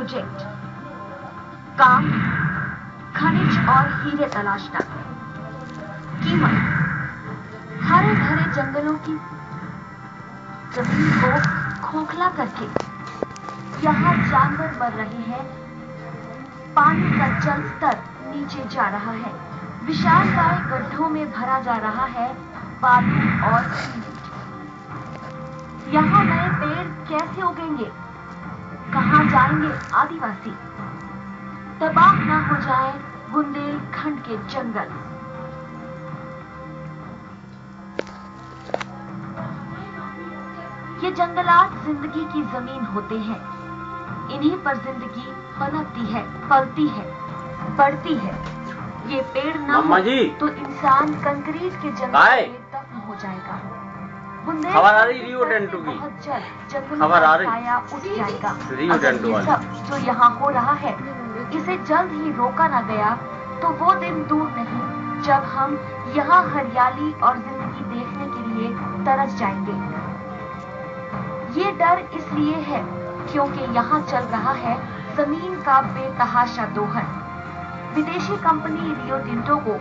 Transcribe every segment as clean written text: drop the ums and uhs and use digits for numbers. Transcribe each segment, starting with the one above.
Project. काम खनिज और हीरे तलाशना। कीमत हरे भरे जंगलों की जमीन को खोखला करके यहाँ जानवर मर रहे हैं। पानी का जल स्तर नीचे जा रहा है। विशालकाय गड्ढों में भरा जा रहा है बालू और सीमेंट। यहाँ नए पेड़ कैसे उगेंगे? कहाँ जाएंगे आदिवासी? तबाह न हो जाए बुंदेलखंड के जंगल। ये जंगलात जिंदगी की जमीन होते हैं। इन्हीं पर जिंदगी पनपती है, फलती है, बढ़ती है। ये पेड़ न हो तो इंसान कंक्रीट के जंगल में दफन हो जाएगा। खबर आ रही रियो टेंटू की, बहुत जल्द जंगल खबर आ का साया उठ जाएगा। रियो टेंटू ये सब जो यहाँ हो रहा है, इसे जल्द ही रोका न गया तो वो दिन दूर नहीं जब हम यहाँ हरियाली और जिंदगी देखने के लिए तरस जाएंगे। ये डर इसलिए है क्योंकि यहाँ चल रहा है जमीन का बेतहाशा दोहन। विदेशी कंपनी रियो टिंटो को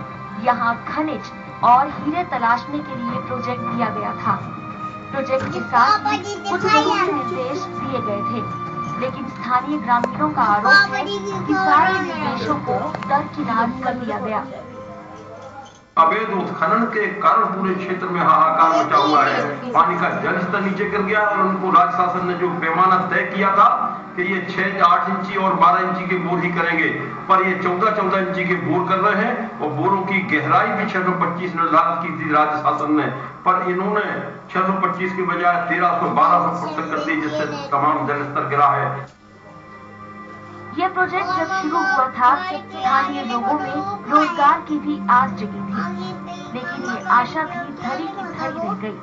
यहाँ खनिज और हीरे तलाशने के लिए प्रोजेक्ट दिया गया था। प्रोजेक्ट के साथ कुछ जरूरी निर्देश दिए गए थे, लेकिन स्थानीय ग्रामीणों का आरोप है कि सारे निर्देशों को दरकिनार कर दिया गया। अवैध उत्खनन के कारण पूरे क्षेत्र में हाहाकार मचा हुआ है। पानी का जल स्तर नीचे गिर गया और उनको राज्य शासन ने जो पैमाना तय किया था कि ये 6-8 इंची और 12 इंची के बोर ही करेंगे, पर ये 14-14 इंची के बोर कर रहे हैं और बोरों की गहराई भी 625 निर्धारित की थी राज्य शासन ने, पर इन्होंने 625 की बजाय 1300-1200 फुट तक कर दी, जिससे तमाम जल स्तर गिरा है। यह प्रोजेक्ट जब शुरू हुआ था, स्थानीय लोगों में रोजगार की भी आस जगी थी, लेकिन ये आशा भी धरी की धरी रह गई।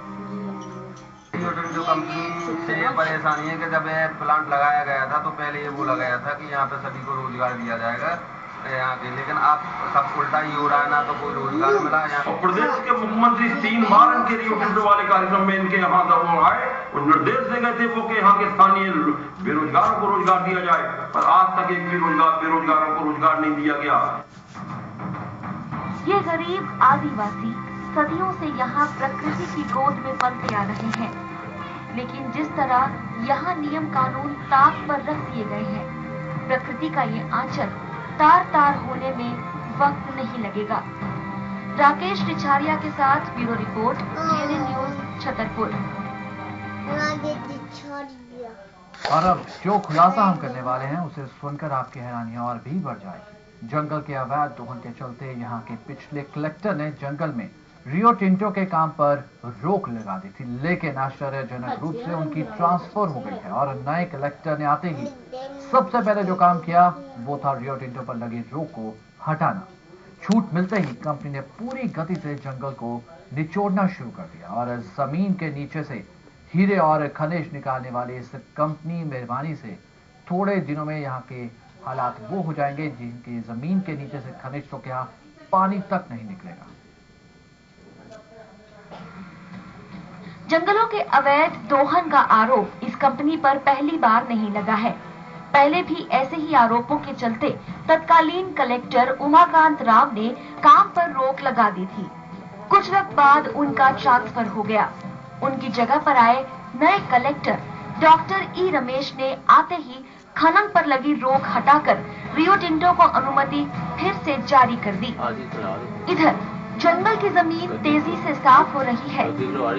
जो कंपनी से ये परेशानी है कि जब ये प्लांट लगाया गया था तो पहले ये बोला गया था कि यहाँ पे सभी को रोजगार दिया जाएगा यहाँ के, लेकिन अब सब उल्टा ही हो रहा है, ना तो कोई रोजगार मिला यहाँ। प्रदेश के मुख्यमंत्री 3 बार इनके रियो टिंटो वाले कार्यक्रम में इनके यहाँ आए और निर्देश दे गए थे वो कि यहाँ के स्थानीय बेरोजगारों को रोजगार दिया जाए, पर आज तक एक भी बेरोजगारों को रोजगार नहीं दिया गया। ये गरीब आदिवासी सदियों से यहाँ प्रकृति की गोद में पलते आ रहे हैं, लेकिन जिस तरह यहाँ नियम कानून ताक पर रख दिए गए हैं, प्रकृति का ये आंचल तार तार होने में वक्त नहीं लगेगा। राकेश रिछारिया के साथ bureau report, DNA news, Chhatarpur. और अब जो खुलासा हम करने वाले हैं उसे सुनकर आपकी हैरानी और भी बढ़ जाएगी। जंगल के अवैध दोहन के चलते यहाँ के पिछले कलेक्टर ने जंगल में रियो टिंटो के काम पर रोक लगा दी थी, लेकिन आश्चर्यजनक रूप से उनकी ट्रांसफर हो गई है और नए कलेक्टर ने आते ही सबसे पहले जो काम किया वो था रियो टिंटो पर लगी रोक को हटाना। छूट मिलते ही कंपनी ने पूरी गति से जंगल को निचोड़ना शुरू कर दिया और जमीन के नीचे से हीरे और खनिज निकालने वाली इस कंपनी मेहरबानी से थोड़े दिनों में यहाँ के हालात वो हो जाएंगे जिनकी जमीन के नीचे से खनिज तो क्या पानी तक नहीं निकलेगा। जंगलों के अवैध दोहन का आरोप इस कंपनी पर पहली बार नहीं लगा है। पहले भी ऐसे ही आरोपों के चलते तत्कालीन कलेक्टर उमाकांत राव ने काम पर रोक लगा दी थी। कुछ वक्त बाद उनका ट्रांसफर हो गया। उनकी जगह पर आए नए कलेक्टर डॉक्टर ई रमेश ने आते ही खनन पर लगी रोक हटाकर रियो टिंटो को अनुमति फिर से जारी कर दी। इधर जंगल की जमीन तेजी से साफ हो रही है,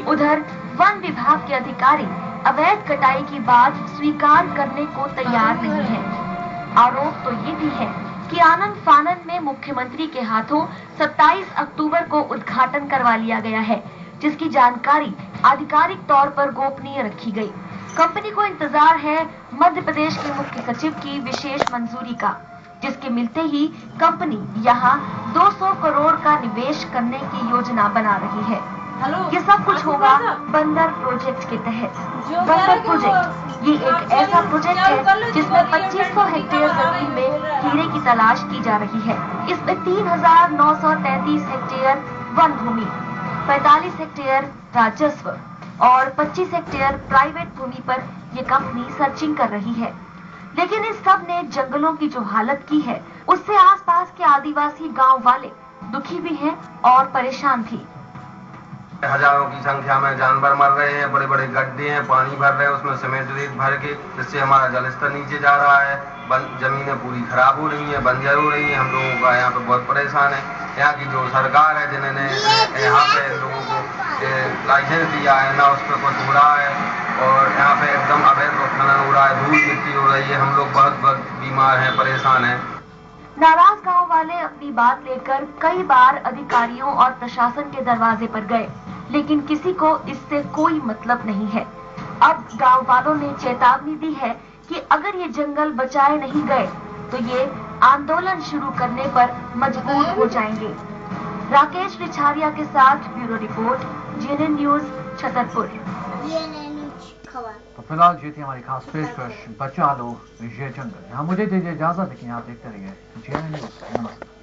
उधर वन विभाग के अधिकारी अवैध कटाई की बात स्वीकार करने को तैयार नहीं है। आरोप तो ये भी है कि आनन फानन में मुख्यमंत्री के हाथों 27 अक्टूबर को उद्घाटन करवा लिया गया है, जिसकी जानकारी आधिकारिक तौर पर गोपनीय रखी गई। कंपनी को इंतजार है मध्य प्रदेश के मुख्य सचिव की विशेष मंजूरी का, जिसके मिलते ही कंपनी यहाँ 200 करोड़ का निवेश करने की योजना बना रही है। ये सब कुछ होगा बंदर प्रोजेक्ट के तहत। बंदर प्रोजेक्ट ये एक ऐसा प्रोजेक्ट है जिसमें 2500 हेक्टेयर जमीन में हीरे की तलाश की जा रही है। इसमें 3933 हेक्टेयर वन भूमि, 45 हेक्टेयर राजस्व और 25 हेक्टेयर प्राइवेट भूमि पर ये कंपनी सर्चिंग कर रही है। लेकिन इस सब ने जंगलों की जो हालत की है, उससे आसपास के आदिवासी गांव वाले दुखी भी हैं और परेशान भी। हजारों की संख्या में जानवर मर रहे हैं, बड़े बड़े गड्ढे हैं, पानी भर रहे हैं, उसमें सीमेंट रेत भर के, जिससे हमारा जल स्तर नीचे जा रहा है। जमीनें पूरी खराब हो रही हैं, बंजर हो रही हैं। हम लोगों का यहाँ पे बहुत परेशान है। यहाँ की जो सरकार है, जिन्होंने यहाँ पे लोगों को लाइसेंस दिया है ना, उस पर कुछ हो रहा है और यहाँ पे एकदम अवैध खनन हो रहा है, धूल मिट्टी हो रही है। हम लोग बहुत बीमार हैं, परेशान हैं। नाराज गांव वाले अपनी बात लेकर कई बार अधिकारियों और प्रशासन के दरवाजे पर गए, लेकिन किसी को इससे कोई मतलब नहीं है। अब गांव वालों ने चेतावनी दी है कि अगर ये जंगल बचाए नहीं गए तो ये आंदोलन शुरू करने पर मजबूर हो जाएंगे। राकेश रिछारिया के साथ bureau report, GNN news, Chhatarpur. तो फिलहाल ये थी हमारी खास पेशकश, बचा लो ये जंगल। यहाँ मुझे दीजिए इजाजत, लेकिन आप देखते रहिए जीएनएन न्यूज। नमस्कार।